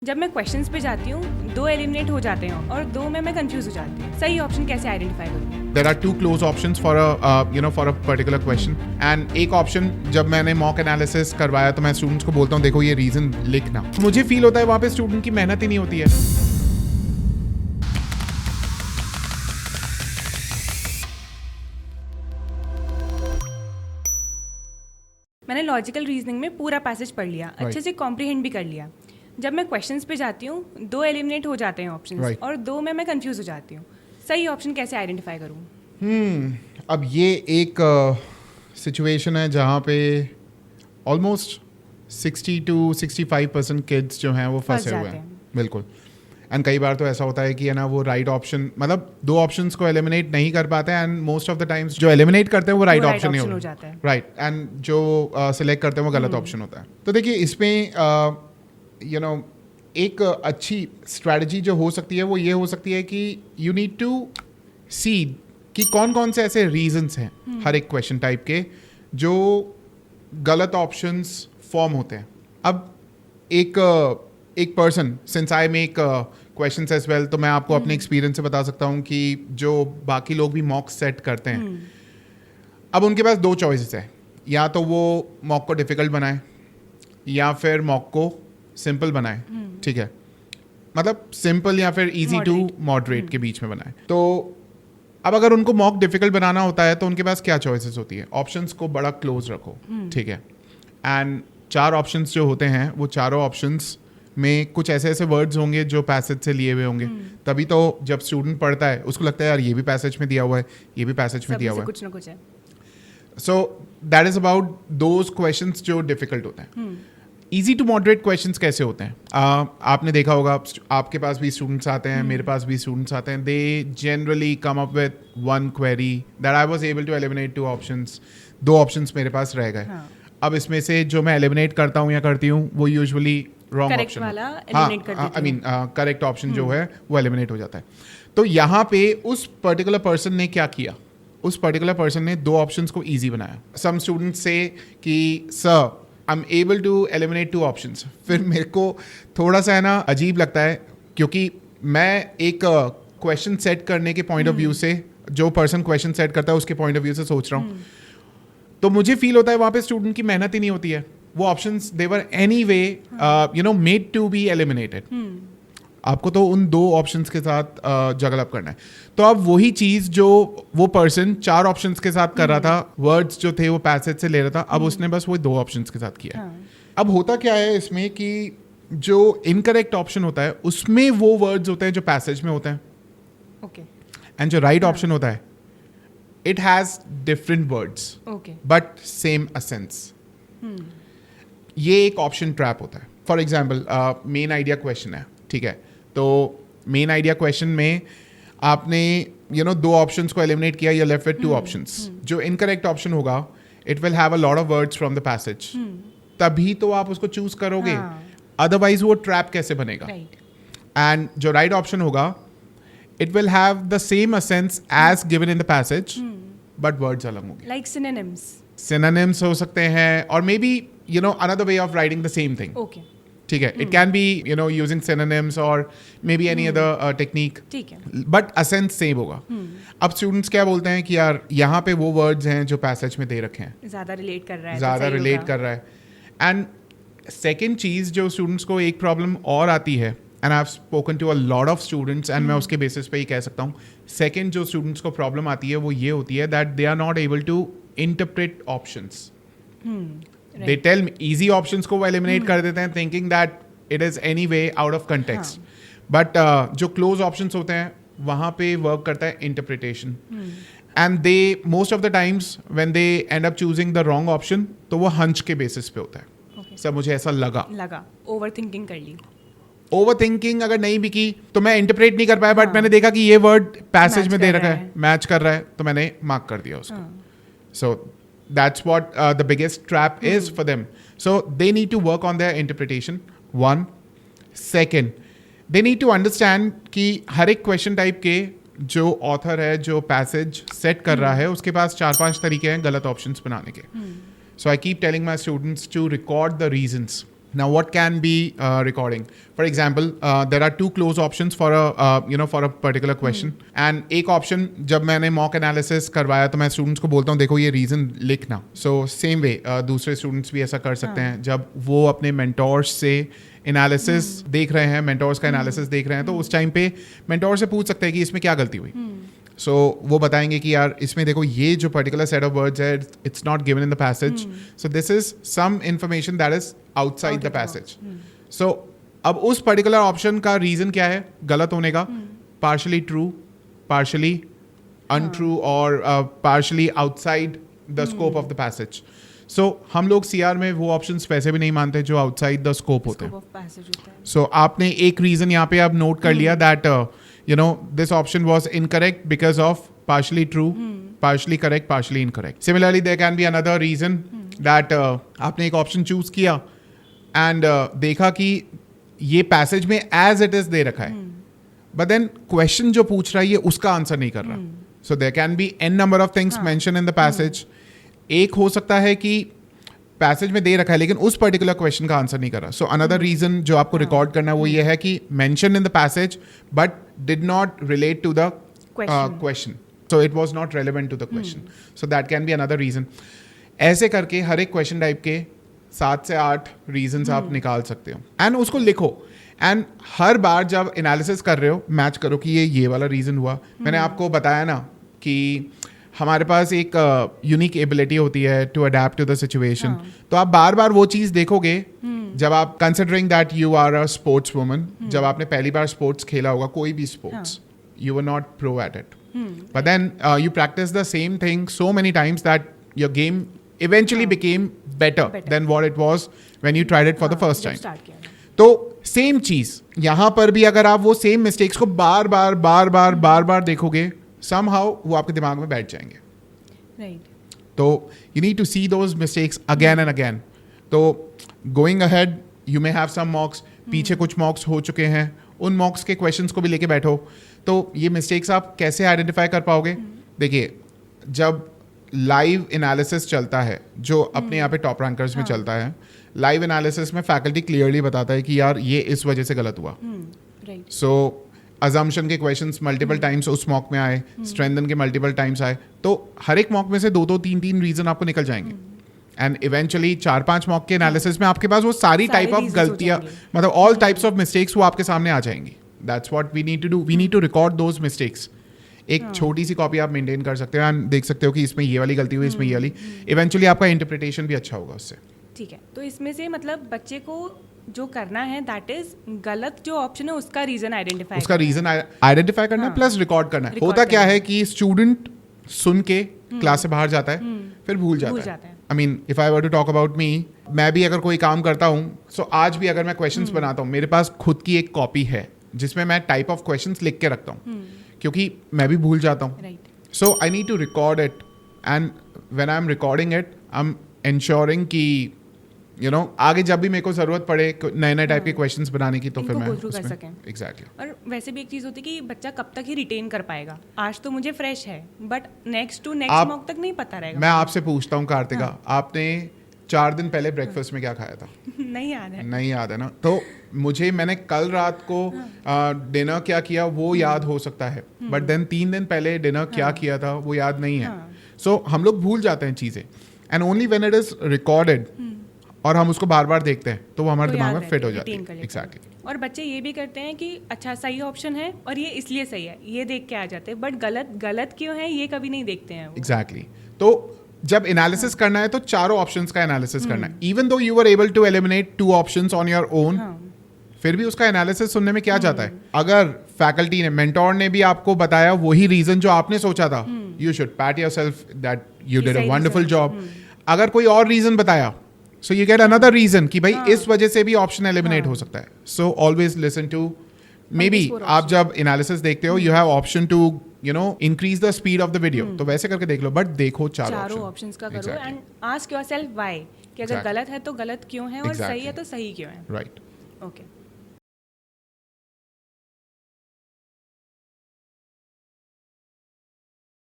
जब मैं क्वेश्चंस पे जाती हूँ 2 एलिमिनेट हो जाते हैं और 2 में मैं कंफ्यूज हो जाती हूँ। सही ऑप्शन कैसे आइडेंटिफाई करूँ? There are two close options for a particular question and एक ऑप्शन जब मैंने मॉक एनालिसिस करवाया तो मैं स्टूडेंट्स को बोलता हूँ देखो ये रीजन लिखना। मुझे फील होता है वहाँ पे स्टूडेंट की मेहनत ही नहीं होती है। मैंने लॉजिकल रीजनिंग में पूरा पैसेज पढ़ लिया, अच्छे से कॉम्प्रिहेंड भी कर लिया। जब मैं क्वेश्चंस पे जाती हूँ 2 एलिमिनेट हो जाते हैं ऑप्शंस और 2 में मैं कंफ्यूज हो जाती हूँ। सही ऑप्शन कैसे आइडेंटिफाई करूँ? अब ये एक सिचुएशन है जहाँ पे ऑलमोस्ट 60 to 65% किड्स जो हैं वो फंसे हुए हैं। बिल्कुल। एंड कई बार तो ऐसा होता है कि है ना वो राइट ऑप्शन मतलब 2 ऑप्शंस को एलिमिनेट नहीं कर पाते हैं and most of the times जो एलिमिनेट करते हैं वो राइट ऑप्शन नहीं होता है। राइट एंड जो सिलेक्ट करते हैं वो गलत ऑप्शन होता है। तो देखिए इसमें एक अच्छी स्ट्रैटेजी जो हो सकती है वो ये हो सकती है कि यू नीड टू सी कि कौन कौन से ऐसे रीजंस हैं हर एक क्वेश्चन टाइप के जो गलत ऑप्शंस फॉर्म होते हैं। अब एक person since I make questions as well तो मैं आपको अपने एक्सपीरियंस से बता सकता हूँ कि जो बाकी लोग भी मॉक सेट करते हैं अब उनके पास 2 चॉइसेस है, या तो वो मॉक को डिफिकल्ट बनाए या फिर मॉक को सिंपल बनाए। ठीक है, मतलब सिंपल या फिर इजी टू मॉडरेट के बीच में बनाए। तो अब अगर उनको मॉक डिफिकल्ट बनाना होता है तो उनके पास क्या चॉइसेस होती है? ऑप्शंस को बड़ा क्लोज रखो। ठीक है, एंड 4 ऑप्शंस जो होते हैं वो चारों ऑप्शंस में कुछ ऐसे ऐसे वर्ड्स होंगे जो पैसेज से लिए हुए होंगे। तभी तो जब स्टूडेंट पढ़ता है उसको लगता है यार ये भी पैसेज में दिया हुआ है, ये भी पैसेज में दिया हुआ है, कुछ ना कुछ है। So that is about those questions जो डिफिकल्ट होते हैं। इजी टू मॉडरेट क्वेश्चंस कैसे होते हैं? आपने देखा होगा आपके पास भी स्टूडेंट्स आते हैं, मेरे पास भी स्टूडेंट्स आते हैं। They generally come up with 1 query that I was able to eliminate 2 options. 2 options मेरे पास रह गए। अब इसमें से जो मैं एलिमिनेट करता हूँ या करती हूँ वो usually wrong option correct option जो है वो एलिमिनेट हो जाता है। तो यहाँ पे उस पर्टिकुलर पर्सन ने क्या किया? उस पर्टिकुलर पर्सन ने 2 ऑप्शंस को ईजी बनाया। सम स्टूडेंट्स से कि sir I am able to eliminate 2 options. फिर मेरे को थोड़ा सा है ना अजीब लगता है क्योंकि मैं एक क्वेश्चन सेट करने के पॉइंट ऑफ व्यू से, जो पर्सन क्वेश्चन सेट करता है उसके पॉइंट ऑफ व्यू से सोच रहा हूँ, तो मुझे फील होता है वहाँ पे स्टूडेंट की मेहनत ही नहीं होती है। वो options they were anyway made to be eliminated. आपको तो उन 2 ऑप्शंस के साथ जगल अप करना है। तो अब वही चीज जो वो पर्सन 4 ऑप्शंस के साथ कर रहा था, वर्ड्स जो थे वो पैसेज से ले रहा था, अब उसने बस वो 2 ऑप्शंस के साथ किया। अब होता क्या है इसमें कि जो इनकरेक्ट ऑप्शन होता है उसमें वो वर्ड्स होते हैं जो पैसेज में होते हैं। ओके। एंड जो राइट ऑप्शन होता है it has different words but same असेंस। ये एक ऑप्शन ट्रैप होता है। For example main idea question है, ठीक है, तो मेन आइडिया क्वेश्चन में आपने 2 ऑप्शंस को एलिमिनेट किया, या लेफ्ट विद 2 ऑप्शंस। जो इनकरेक्ट ऑप्शन होगा it will have a lot of words from the passage, तभी तो आप उसको चूज करोगे, अदरवाइज वो ट्रैप कैसे बनेगा? एंड जो राइट ऑप्शन होगा it will have the same essence as given in the passage but words अलग होंगे। लाइक सिनोनिम्स हो सकते हैं, और maybe another way of writing the same thing. Okay. ठीक है, it can be using synonyms or maybe any other technique. ठीक है, but essence same होगा। अब स्टूडेंट्स क्या बोलते हैं कि यार यहाँ पे वो वर्ड्स हैं जो पैसेज में दे रखे हैं, ज़्यादा रिलेट कर रहा है। एंड सेकेंड चीज़ जो स्टूडेंट्स को एक प्रॉब्लम और आती है, and I have spoken to a lot of students and मैं उसके बेसिस पे ही कह सकता हूँ, सेकेंड जो स्टूडेंट्स को प्रॉब्लम आती है वो ये होती है that they are not able to interpret options. They tell me easy options को वो eliminate कर देते हैं thinking that it is anyway out of context. But जो close options होते हैं वहाँ पे work करता है interpretation. And they most of the times when they end up choosing the wrong option तो वो hunch के basis पे होता है। सर मुझे ऐसा लगा overthinking कर ली। overthinking अगर नहीं भी की तो मैं interpret नहीं कर पाया, but मैंने देखा कि ये word passage में दे रखा है, match कर रहा है, तो मैंने mark कर दिया उसको। So that's what the biggest trap is for them. So they need to work on their interpretation. 1. Second, they need to understand कि हर एक क्वेश्चन टाइप के जो ऑथर है, जो पैसेज सेट कर रहा है, उसके पास 4-5 तरीके हैं गलत ऑप्शंस बनाने के। So I keep telling my students to record the reasons. Now, what can be recording? For example, there are 2 close options for a for a particular question. And एक option जब मैंने mock analysis करवाया तो मैं students को बोलता हूँ देखो ये reason लिखना. So same way दूसरे students भी ऐसा कर सकते हैं जब वो अपने mentors से एनालिसिस देख रहे हैं, mentors का एनालिसिस देख रहे हैं, तो उस टाइम पे mentor से पूछ सकते हैं कि इसमें क्या गलती हुई. सो वो बताएंगे कि यार इसमें देखो ये जो पर्टिकुलर सेट ऑफ वर्ड्स है it's not given in the passage, so this is some information that is outside the passage. So अब उस पर्टिकुलर ऑप्शन का रीजन क्या है गलत होने का? पार्शली ट्रू, पार्शली अनट्रू और partially outside the scope of the passage. So हम लोग सीआर में वो ऑप्शंस वैसे भी नहीं मानते जो आउटसाइड द स्कोप होते हैं. सो आपने एक रीजन यहाँ पे आप नोट कर लिया that this option was incorrect because of partially true, partially correct, partially incorrect. Similarly, there can be another reason that आपने एक option choose किया and देखा कि ये passage में as it is दे रखा है, but then question जो पूछ रहा है ये उसका आंसर नहीं कर रहा. So there can be n number of things mentioned in the passage. एक हो सकता है कि पैसेज में दे रखा है लेकिन उस पर्टिकुलर क्वेश्चन का आंसर नहीं कर रहा. सो अनदर रीजन जो आपको रिकॉर्ड करना है वो ये है कि mention in the passage but did not relate to the question, so it was not relevant to the question. So that can be another reason. ऐसे करके हर एक क्वेश्चन टाइप के 7 से 8 रीजंस आप निकाल सकते हो एंड उसको लिखो. एंड हर बार जब एनालिसिस कर रहे हो मैच करो कि ये वाला रीजन हुआ. मैंने आपको बताया ना कि हमारे पास एक यूनिक एबिलिटी होती है to adapt to the situation. तो आप बार बार वो चीज देखोगे जब आप considering that you are a sportswoman, जब आपने पहली बार स्पोर्ट्स खेला होगा कोई भी sports, you were not pro at it, but then you practice the same thing so many times that your game eventually became better than what it was when you tried it for the first time. तो same चीज यहां पर भी अगर आप वो same mistakes को बार बार देखोगे somehow वो आपके दिमाग में बैठ जाएंगे. Right. तो you need to see those mistakes again and again. तो going ahead you may have some mocks, पीछे कुछ mocks हो चुके हैं, उन mocks के questions को भी लेके बैठो. तो ये mistakes आप कैसे identify कर पाओगे? देखिए जब लाइव एनालिसिस चलता है जो अपने यहाँ पे टॉप रैंकर्स में चलता है, लाइव एनालिसिस में फैकल्टी क्लियरली बताता है कि यार ये इस वजह से गलत हुआ. सो अजम्पशन के क्वेश्चंस मल्टीपल टाइम्स उस मॉक में आए, स्ट्रेंथन के मल्टीपल टाइम्स आए, तो हर एक मॉक में से 2-3 रीजन आपको निकल जाएंगे. एंड इवेंचुअली 4-5 मॉक के एनालिसिस में आपके पास वो सारी टाइप ऑफ गलतियां, मतलब ऑल टाइप्स ऑफ मिस्टेक्स वो आपके सामने आ जाएंगी. That's what we need to do. We need to record those mistakes. एक छोटी सी कॉपी आप मेंटेन कर सकते हो एंड देख सकते हो कि इसमें ये वाली गलती हुई, इसमें ये वाली. इवेंचुअली आपका इंटरप्रिटेशन भी अच्छा होगा उससे. ठीक है, तो इसमें से मतलब बच्चे को जो करना है दैट इज गलत जो ऑप्शन है उसका रीजन आइडेंटिफाई करना प्लस रिकॉर्ड करना है. होता क्या है कि स्टूडेंट सुन के क्लास से बाहर जाता है फिर भूल जाता है. I mean if I were to talk about me, मैं भी अगर कोई काम करता हूँ, सो आज भी अगर मैं क्वेश्चंस बनाता हूँ, मेरे पास खुद की एक कॉपी है जिसमें मैं टाइप ऑफ क्वेश्चंस लिख के रखता हूँ क्योंकि मैं भी भूल जाता हूँ. So I need to record it and when I am recording it I am ensuring कि आगे जब भी मेरे को जरूरत पड़े नए टाइप के क्वेश्चंस बनाने की तो फिर मैं कर सकें. एग्जैक्टली. और वैसे भी एक चीज होती है कि बच्चा कब तक ही रिटेन कर पाएगा. आज तो मुझे फ्रेश है बट नेक्स्ट मॉक तक नहीं पता रहेगा. मैं आपसे पूछता हूँ कार्तिका, आपने 4 दिन पहले ब्रेकफास्ट में क्या खाया था? नहीं याद है ना. तो मैंने कल रात को डिनर क्या किया वो याद हो सकता है, बट देन 3 दिन पहले डिनर क्या किया था वो याद नहीं है. सो हम लोग भूल जाते हैं चीजें and only when it is recorded और हम उसको बार बार देखते हैं तो वो हमारे दिमाग में फिट हो जाती है. एग्जैक्टली. और बच्चे ये भी करते हैं कि अच्छा सही ऑप्शन है और ये इसलिए सही है, ये देख के आ जाते हैं, बट गलत क्यों है ये कभी नहीं देखते हैं. एग्जैक्टली. तो जब एनालिसिस करना है तो चारों ऑप्शंस का एनालिसिस करना है. Even though you were able to eliminate 2 options on your own, फिर भी उसका एनालिसिस सुनने में क्या जाता है. अगर फैकल्टी ने, मेंटोर ने भी आपको बताया वही रीजन जो आपने सोचा था, you should pat yourself that you did a wonderful job. अगर कोई और रीजन बताया so you get another reason कि भाई इस वजह से भी ऑप्शन एलिमिनेट हो सकता है. So always listen to, may be आप जब एनालिसिस देखते हो you have option to increase the speed of the video, तो वैसे करके देख लो, बट देखो चारों ऑप्शंस का करो एंड आस्क योरसेल्फ व्हाई, कि अगर गलत है तो गलत क्यों है और सही है तो सही क्यों है. राइट. ओके.